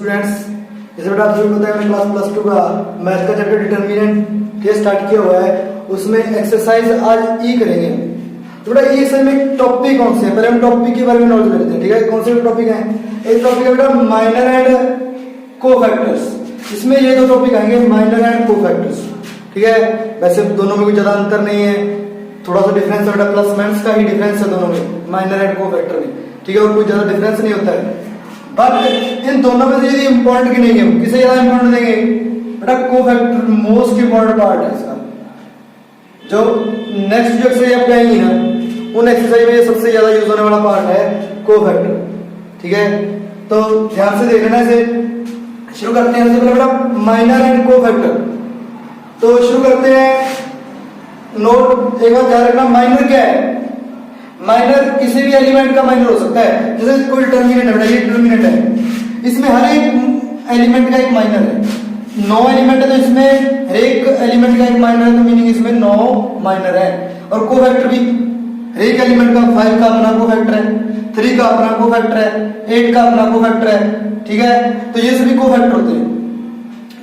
Students, जैसे बेटा आप सभी को पता है मैंने क्लास प्लस 2 का मैथ का चैप्टर डिटरमिनेंट ये स्टार्ट किया हुआ है। उसमें एक्सरसाइज आज ई करेंगे। तो बेटा ये एक्सरसाइज में टॉपिक कौन से है, पहले हम टॉपिक के बारे में नॉलेज लेते हैं। ठीक है, कौन से टॉपिक हैं? एक टॉपिक है बेटा माइनर एंड कोफैक्टर्स। इसमें ये दो टॉपिक आएंगे, माइनर एंड कोफैक्टर्स। ठीक है, वैसे दोनों में कोई ज्यादा अंतर नहीं है, थोड़ा सा डिफरेंस है बेटा, प्लस माइनस का ही डिफरेंस है दोनों में, माइनर एंड कोफैक्टर में। ठीक है, और कोई ज्यादा डिफरेंस नहीं होता है। बट इन दोनों में से यदि इंपॉर्टेंट की नहीं है, किसे ज्यादा इंपॉर्टेंट देंगे? बेटा कोफैक्टर मोस्ट इंपॉर्टेंट पार्ट है इसका। जो नेक्स्ट जो एक्सरसाइज आप कहेंगे ना, उन एक्सरसाइज में ये सबसे ज्यादा यूज होने वाला पार्ट है कोफैक्टर। ठीक है, तो ध्यान से देख लेना। इसे शुरू करते हैं। सबसे पहले बेटा माइनर एंड कोफैक्टर, तो शुरू करते हैं। नोट एक बार ध्यान रखना, माइनर क्या है? माइनर किसी भी एलिमेंट का माइनर हो सकता है। जैसे कोई डिटरमिनेंट है बेटा, ये डिटरमिनेंट है, इसमें हर एक एलिमेंट का एक माइनर है। 9 एलिमेंट है तो इसमें हर एक एलिमेंट का एक माइनर है, तो मीनिंग इसमें 9 माइनर है। और कोफैक्टर भी हर एक एलिमेंट का 5 का अपना कोफैक्टर है, 3 का अपना कोफैक्टर है, 8 का अपना कोफैक्टर है। ठीक है, तो ये सभी कोफैक्टर होते हैं।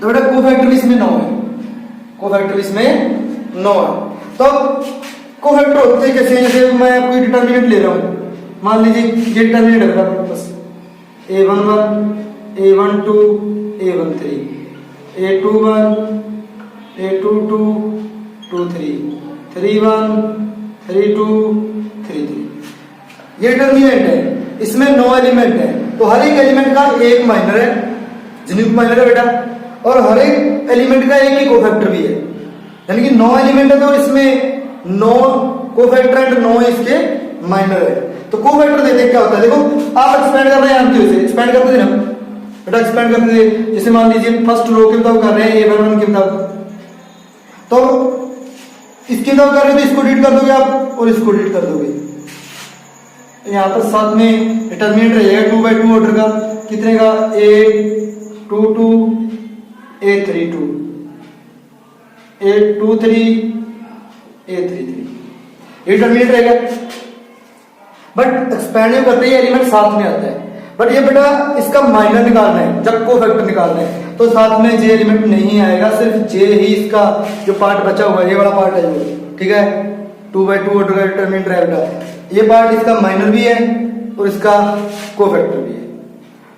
तो बेटा कोफैक्टर इसमें 9 है, कोफैक्टर इसमें 9 है। तो कोफैक्टर होते कैसे? जैसे मैं आपको डिटरमिनेंट ले रहा हूं, मान लीजिए ये डिटरमिनेंट है मेरा बस a11 a12 a13 a21 a22 23 31 32 33। ये डिटरमिनेंट है, इसमें 9 एलिमेंट है, तो हर एक एलिमेंट का एक माइनर है, जिन्हें माइनर है बेटा, और हर एक एलिमेंट का एक ही कोफैक्टर भी है। यानी कि 9 एलिमेंट है तो इसमें 9 कोफैक्टर एंड 9 इसके माइनर है। तो कोफैक्टर देते क्या होता है? देखो आप एक्सपेंड कर रहे हैं, जानते हो इसे, एक्सपेंड करते थे ना बेटा, एक्सपेंड करते थे। जैसे मान लीजिए फर्स्ट रो के बताओ कर रहे हैं a11 के बताओ, तो इसके बताओ कर रहे हो तो इसको डिलीट कर दोगे आप और इसको डिलीट कर दोगे। यहां पर साथ में डिटरमिनेंट रहेगा 2/2 ऑर्डर का, कितने का? a22 a32 a23 a33, ये डिटरमिनेंट रहेगा। बट एक्सपेंड करते ही एलिमेंट साथ में आता है। बट ये बेटा इसका माइनर निकालना है, जब कोफैक्टर निकालना है तो साथ में जे एलिमेंट नहीं आएगा, सिर्फ जे ही इसका जो पार्ट बचा हुआ है, ये वाला पार्ट है जो। ठीक है, 2/2 ऑर्डर का डिटरमिनेंट है बेटा, ये पार्ट इसका माइनर भी है और इसका कोफैक्टर भी है।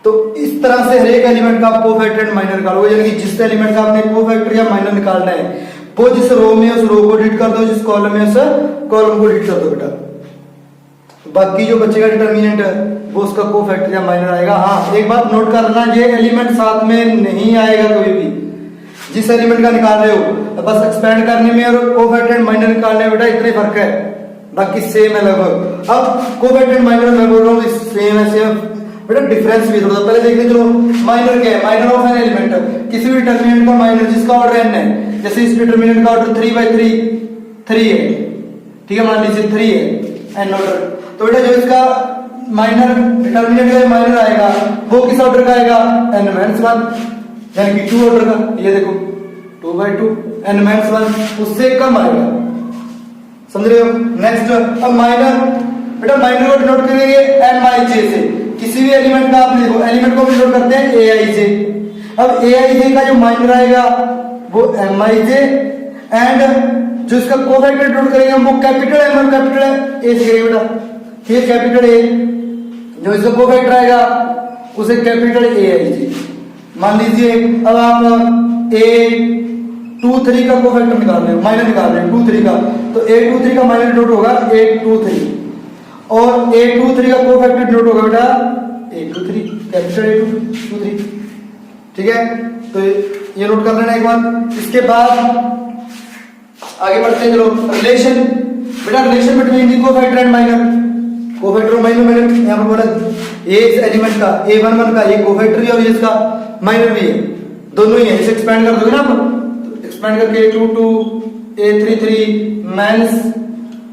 तो इस तरह से हर एक एलिमेंट का आप कोफैक्टर एंड माइनर निकालोगे, यानी कि जिस एलिमेंट का आपने कोफैक्टर या माइनर निकालना है वो जिस रो में उस रो को डिलीट कर दो, जिस कॉलम में उस कॉलम को डिलीट कर दो बेटा। बाकी जो बचेगा डिटरमिनेंट वो उसका कोफैक्टर या माइनर आएगा। हाँ, एक बात नोट करना, ये एलिमेंट साथ में नहीं आएगा कभी भी। जिस एलिमेंट का निकाल रहे हो बस एक्सपेंड करने में और कोफैक्टर एंड माइनर निकालने में बेटा इतने फर्क है, बाकी सेम है लगभग। अब कोफैक्टर एंड माइनर मैं बोल रहा हूँ सेम है, सेम बेटा डिफरेंस भी थोड़ा पहले देखते चलो। माइनर क्या है? माइनर ऑफ एन एलिमेंट, किसी भी डिटरमिनेंट का माइनर जिसका ऑर्डर n है। जैसे इस डिटरमिनेंट का ऑर्डर 3/3 3 है। ठीक है, मान लीजिए 3 है n ऑर्डर, तो बेटा जो इसका माइनर डिटरमिनेंट का माइनर आएगा वो किस ऑर्डर का आएगा? n-1, यानी कि 2 ऑर्डर का। ये देखो 2/2 n-1 उससे कम आएगा, समझ रहे हो? नेक्स्ट अब माइनर, बेटा माइनर को डिनोट करेंगे Mij से। किसी भी एलिमेंट का आप देखो, एलिमेंट को डिनोट करते हैं Aij। अब Aij का जो माइनर आएगा वो Mij, एंड जो इसका कोफैक्टर डिनोट करेंगे हम वो कैपिटल M और कैपिटल A से करेंगे बेटा। ये कैपिटल A, जो इसका कोफैक्टर आएगा उसे कैपिटल Aij मान लीजिए। अब आप A23 का कोफैक्टर निकाल रहे हो, माइनर निकाल रहे हो 23 का, तो A23 का माइनर डिनोट होगा A23 और A23 का कोफैक्टर डिनोट होगा बेटा A23, कैपिटल A23। ठीक है, तो ये नोट कर लेना एक बार। इसके बाद आगे बढ़ते हैं, चलो रिलेशन। बेटा relation between the cofactor and minor, cofactor और माइनर। मैंने यहां पर बोला ये इस एलिमेंट का a11 का ये कोफैक्टर भी और ये इसका माइनर भी है, दोनों ही है। इसे एक्सपेंड कर दोगे ना आप, तो एक्सपेंड करके a22 a33 minus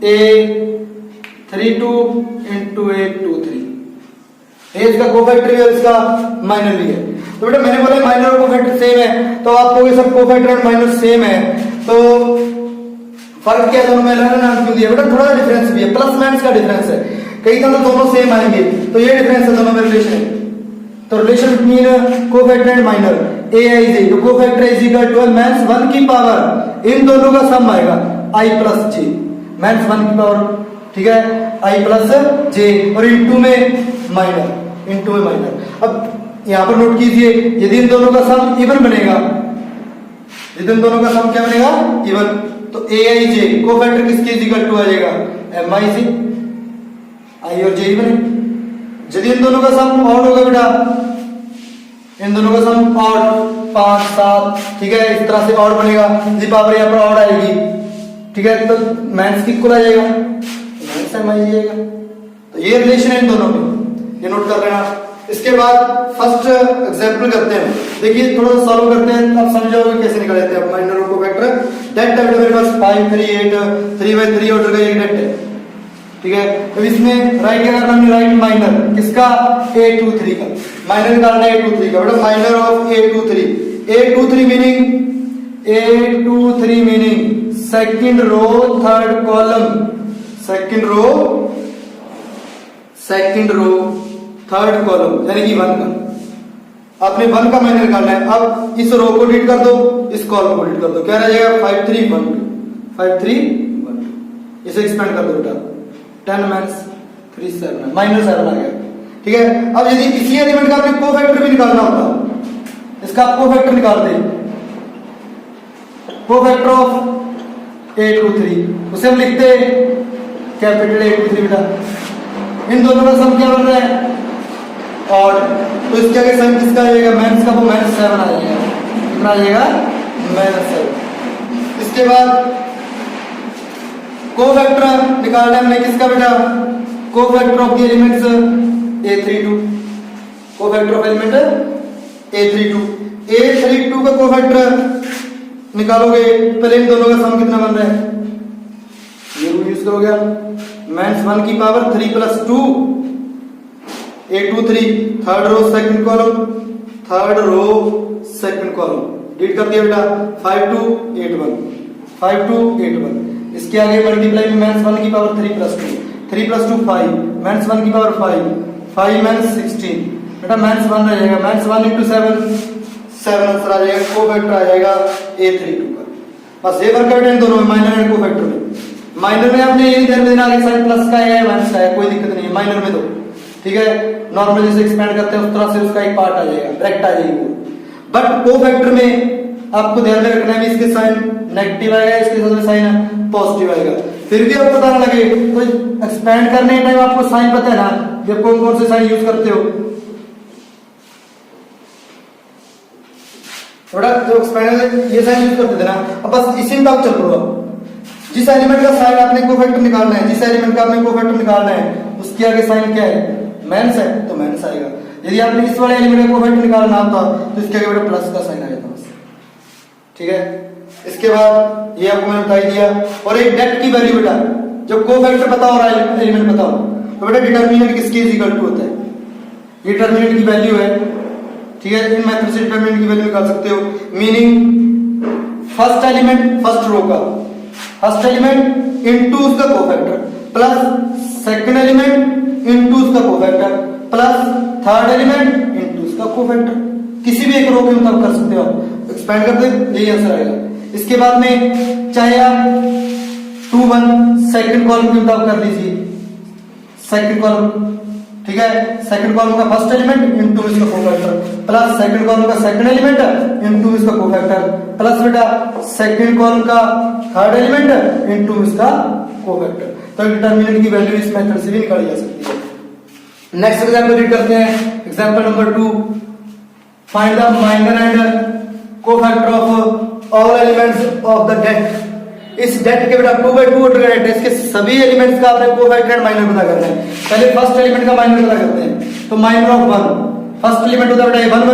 a32 into a23, ये इसका कोफैक्टर भी और इसका माइनर भी है। तो बेटा मैंने बोला माइनर और कोफैक्टर सेम है, तो आपको ये सब कोफैक्टर और माइनर सेम है, तो फर्क क्या है दोनों में? नाम क्यों दिया बेटा? थोड़ा डिफरेंस भी है, प्लस माइनस का डिफरेंस है। कई तो दोनों सेम आएंगे, तो ये डिफरेंस है दोनों में रिलेशन। तो relation between cofactor and minor aij, तो cofactor is equal to minus 1 की पावर इन दोनों का सम आएगा i प्लस j, माइनस 1 की पावर, ठीक है, i प्लस j और इनटू में माइनर। अब यहां पर नोट कीजिए, यदि इन दोनों का सम इवन बनेगा, यदि इन दोनों का सम क्या बनेगा, इवन, तो aij कोफैक्टर किसके इज इक्वल टू आ जाएगा mij, i और j बने। यदि इन दोनों का सम ऑड होगा बेटा, इन दोनों का सम ऑड 5 7, ठीक है, इस तरह से ऑड बनेगा, जी पावर यहां पर ऑड आएगी, ठीक है, तो माइनस की इक्वल आ जाएगा, माइनस mi जाएगा। तो ये रिलेशन है इन दोनों में, ये नोट कर लेना। इसके बाद फर्स्ट एग्जांपल करते हैं, देखिए थोड़ा सा सॉल्व करते हैं, आप समझ जाओगे कैसे निकाल लेते हैं माइनर और कोफैक्टर। डेट है मेरे पास 5 3 8 3/3 ऑर्डर का एक डेट है, ठीक है। तो इसमें राइट क्या करना है, राइट माइनर किसका, a23 का, माइनर निकालना है a23 का बेटा, minor of a23 meaning second row third column, second row third column यानी कि 1 का, आपने 1 का माइनर निकालना है। अब इस रो को डिलीट कर दो, इस कॉलम को डिलीट कर दो, क्या रह जाएगा 5 3 1 2, 5 3 1 2, इसे एक्सपेंड कर दो बेटा, 10 माइनस 3 7 माइनस 7 आ गया, ठीक है। अब यदि इसी एलिमेंट का आपने कोफैक्टर भी निकालना होता, इसका आप कोफैक्टर निकाल दे, कोफैक्टर ऑफ a23, उसे हम लिखते कैपिटल A23 बेटा। इन दोनों का सम क्या बन रहा है, और तो इसके आगे सम किसका आएगा, माइनस का, वो माइनस 7 आ जाएगा, कितना आ जाएगा माइनस 7। इसके बाद कोफैक्टर निकालना है हमने किसका बेटा, cofactor of the elements a32, cofactor of element a32 का कोफैक्टर निकालोगे, पहले इन दोनों का सम कितना बन रहा है, ये रूल यूज करोगे आप, माइनस 1 की power 3 plus 2 a23 third row second column delete कर दिया बेटा, 5 2 8 1, इसके आगे मल्टीप्लाई में माइनस 1 की पावर 3 प्लस 2 5, माइनस 1 की पावर 5 माइनस 16 बेटा, माइनस 1 आ जाएगा, माइनस 1 इंटू 7 आंसर आ जाएगा, कोफैक्टर आ जाएगा a32 का। बस ये वर्क आउट है इन दोनों में, माइनर एंड कोफैक्टर में। माइनर में आपने यही ध्यान देना है, साइन प्लस का है माइनस का है, कोई दिक्कत नहीं है माइनर में, तो ठीक है, नॉर्मली जैसे एक्सपेंड करते हैं उस तरह से उसका एक पार्ट आ जाएगा, डायरेक्ट आ जाएगी वो। बट कोफैक्टर में आपको ध्यान में रखना है, इसके साइन नेगेटिव आएगा, इसके साथ में साइन पॉजिटिव आएगा। फिर भी आपको पता ना लगे तो एक्सपेंड करने के टाइम आपको साइन पता है ना, जब कौन कौन से साइन यूज करते हो, थोड़ा जो एक्सपेंड ये साइन यूज करते थे ना। अब बस इसी में चल रहा, जिस एलिमेंट का साइन आपने कोफैक्टर निकालना है, जिस एलिमेंट का आपने कोफैक्टर निकालना है उसके आगे साइन क्या है, माइनस है, तो माइनस आएगा। यदि आपने इस वाले एलिमेंट का कोफैक्टर निकालना होता तो इसके आगे बेटा प्लस का साइन आ जाता बस, ठीक है। इसके बाद ये आपको मैंने बता दिया, और एक डेट की वैल्यू बेटा, जब कोफैक्टर पता हो रहा है एलिमेंट पता हो तो बेटा डिटरमिनेंट किसके इज इक्वल टू होता है, ये डिटरमिनेंट की वैल्यू है, ठीक है। इन मेथड से डिटरमिनेंट की वैल्यू निकाल सकते हो, meaning first element first row का फर्स्ट एलिमेंट इनटू उसका cofactor plus second element into उसका cofactor plus third element into उसका कोफैक्टर, किसी भी एक रो के मुताबिक कर सकते हो आप, एक्सपेंड करते यही आंसर आएगा। इसके बाद में चाहे आप 2 1 सेकंड कॉलम के मुताबिक कर लीजिए, सेकंड कॉलम, ठीक है, सेकंड कॉलम का फर्स्ट एलिमेंट इनटू इसका कोफैक्टर प्लस सेकंड कॉलम का सेकंड एलिमेंट इनटू इसका कोफैक्टर प्लस बेटा सेकंड कॉलम का थर्ड एलिमेंट इनटू इसका कोफैक्टर। तो डिटरमिनेंट की वैल्यू इस मेथड से भी निकाली जा सकती है। नेक्स्ट एग्जांपल रीड करते हैं, example number 2, find the minor and cofactor of all elements of the det. इस डेट के बेटा 2/2 ऑर्डर का डेट है, इसके सभी एलिमेंट्स का आपने कोफैक्टर एंड माइनर पता करना है। पहले फर्स्ट एलिमेंट का माइनर पता करते हैं, तो माइनर ऑफ 1, फर्स्ट एलिमेंट होता है बेटा 1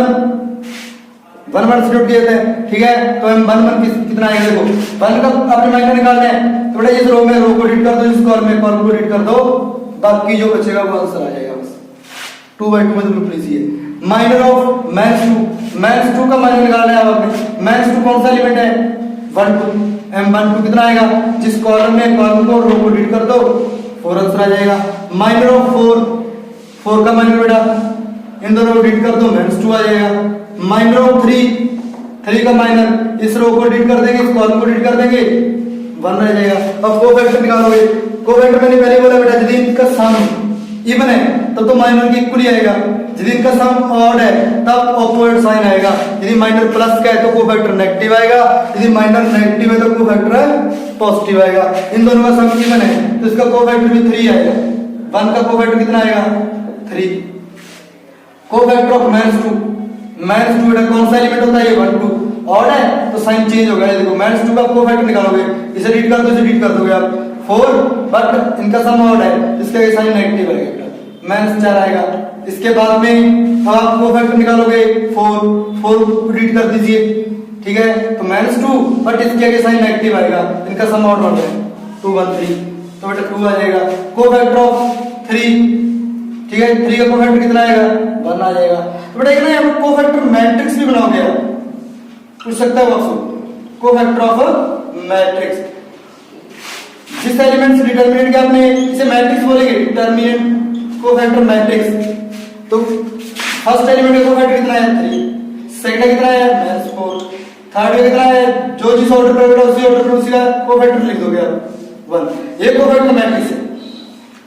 1 1 से नोट किया जाता है, ठीक है। तो हम 1 1 कितना आएगा, देखो 1 का आपने माइनर निकालना है, तो बेटा इस रो में रो को डिलीट कर दो, इस कॉलम में कॉलम को डिलीट कर दो, बाकी जो बचेगा वो आंसर आ जाएगा बस। 2/2 में ग्रुप लीजिए। माइनर ऑफ माइनस 2 का माइनर निकालना है आपने, माइनस 2 कौन सा एलिमेंट है, 1 2, m1 कितना आएगा, जिस कॉलम में कॉलम को रो को डिलीट कर दो 4 आंसर आ जाएगा। माइनर ऑफ 4 का माइनर बेटा इन दोनों को डिलीट कर दो, -2 आ जाएगा। माइनर ऑफ 3 का माइनर, इस रो को डिलीट कर देंगे, इस कॉलम को डिलीट कर देंगे, 1 रह जाएगा। अब कोफैक्टर निकालोगे, कोफैक्टर मैंने पहले बोला बेटा यदि इनका सम इवन है तब तो माइनर के इक्वल ही आएगा, यदि इनका सम ऑड है तब ऑपोजिट साइन आएगा। यदि माइनर प्लस का है तो कोफैक्टर नेगेटिव आएगा, यदि माइनर नेगेटिव है तो कोफैक्टर पॉजिटिव आएगा। इन दोनों का सम इवन है तो इसका कोफैक्टर भी 3 आएगा। 1 का कोफैक्टर कितना आएगा? 3। कोफैक्टर ऑफ -2 बेटा कौन सा एलिमेंट होता है? ये 1 2 ऑड है तो साइन चेंज होगा। ये देखो -2 का कोफैक्टर निकालोगे, इसे रीड कर दो, इसे रीड कर दोगे आप 4, बट इनका सम ऑड है इसका ये साइन नेगेटिव आएगा, -4 आएगा। इसके बाद में आप कोफैक्टर निकालोगे 4 रीड कर दीजिए, ठीक है, तो -2 बट इसके आगे साइन नेगेटिव आएगा, इनका सम ऑड होता है 2 1 3, तो बेटा 2 आ जाएगा। कोफैक्टर ऑफ 3, ठीक है, 3 का कोफैक्टर कितना आएगा? 1 आ जाएगा। तो बेटा एक ना यहाँ पर कोफैक्टर मैट्रिक्स भी बनाओगे आप, पूछ सकता है आपसे कोफैक्टर ऑफ मैट्रिक्स। जिस एलिमेंट से डिटरमिनेंट के आपने इसे मैट्रिक्स बोलेंगे, डिटरमिनेंट कोफैक्टर मैट्रिक्स। तो फर्स्ट एलिमेंट का कोफैक्टर कितना है? 3, सेकंड का कितना है? -4, थर्ड का कितना है? जो जिस ऑर्डर पर बेटा उसी ऑर्डर पर उसी का कोफैक्टर लिख दोगे आप 1। ये कोफैक्टर मैट्रिक्स है,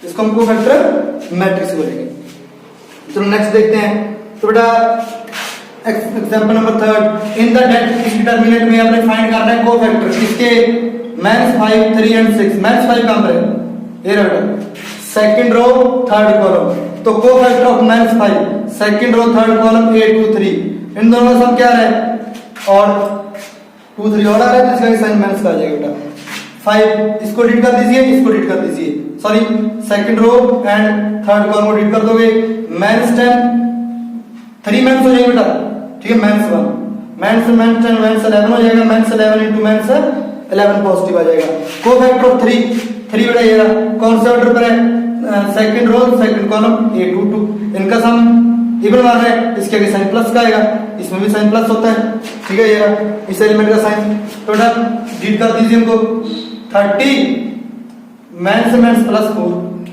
इसको हम कोफैक्टर मैट्रिक्स बोलेंगे। चलो नेक्स्ट देखते हैं। तो बेटा example number 3, in the determinant में आपने फाइंड करना है कोफैक्टर किसके? -5 3 एंड 6। -5 कहां पर है? ये रहा सेकंड रो थर्ड कॉलम, तो cofactor of -5 second row third column A 2 3, इन दोनों का सम क्या है? और 2 3 और आ रहा है तो इसका साइन माइनस का आ जाएगा बेटा 5। इसको डिलीट कर दीजिए, इसको डिलीट कर दीजिए, sorry second row and third column को डिलीट कर दोगे, -10 3 माइनस हो जाएगा बेटा, ठीक है, -1 -10 -11 हो जाएगा, -11 into -11 पॉजिटिव आ जाएगा। कोफैक्टर ऑफ 3 बेटा ये रहा, कौन से ऑर्डर पर है? Second row second column A 2 2, इनका सम इवन आ रहा है, इसके आगे साइन प्लस का आएगा, इसमें भी साइन प्लस होता है, ठीक है, ये रहा इस एलिमेंट का साइन। तो बेटा डिलीट कर दीजिए इनको, 30 -4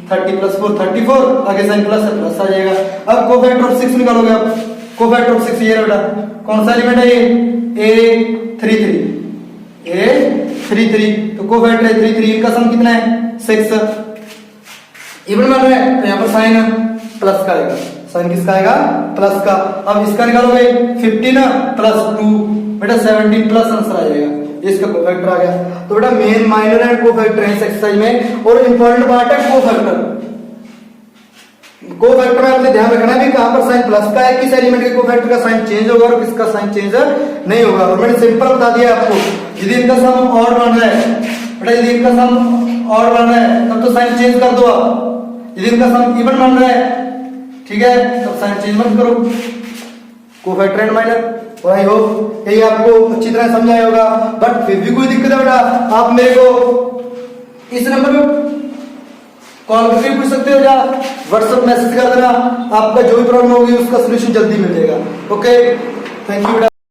30 + 4 34, आगे साइन प्लस है, प्लस आ जाएगा। अब कोफैक्टर ऑफ 6 निकालोगे आप, कोफैक्टर ऑफ 6 ये रहा बेटा, कौन सा एलिमेंट है ये? A 3 3, तो कोफैक्टर है 3 3, इनका सम कितना है? 6। इवन मान रहा है तो यहाँ पर साइन प्लस का आएगा, साइन किसका आएगा? प्लस का। अब इसका निकालोगे 15 + 2 बेटा 17 प्लस आंसर आ जाएगा, इसका कोफैक्टर आ गया। तो बेटा मेन माइनर एंड कोफैक्टर है इस एक्सरसाइज में, और इंपॉर्टेंट पार्ट है कोफैक्टर। कोफैक्टर में आपने ध्यान रखना है कि कहां पर साइन प्लस का है, किस एलिमेंट के कोफैक्टर का साइन चेंज होगा और किसका साइन चेंज नहीं होगा। और मैंने सिंपल बता दिया आपको, यदि इनका सम ऑड बन रहा है बेटा, यदि इनका सम ऑड बन रहा है तब तो साइन चेंज कर दो आप, यदि इनका सम इवन बन रहा है, ठीक है, तब साइन चेंज मत करो। कोफैक्टर एंड माइनर, और आई होप यही आपको अच्छी तरह समझ आया होगा। बट फिर भी कोई दिक्कत है बेटा, आप मेरे को इस नंबर पे कॉल करके पूछ सकते हो या व्हाट्सएप मैसेज कर देना, आपका जो भी प्रॉब्लम होगी उसका सोल्यूशन जल्दी मिल जाएगा। ओके, थैंक यू बेटा।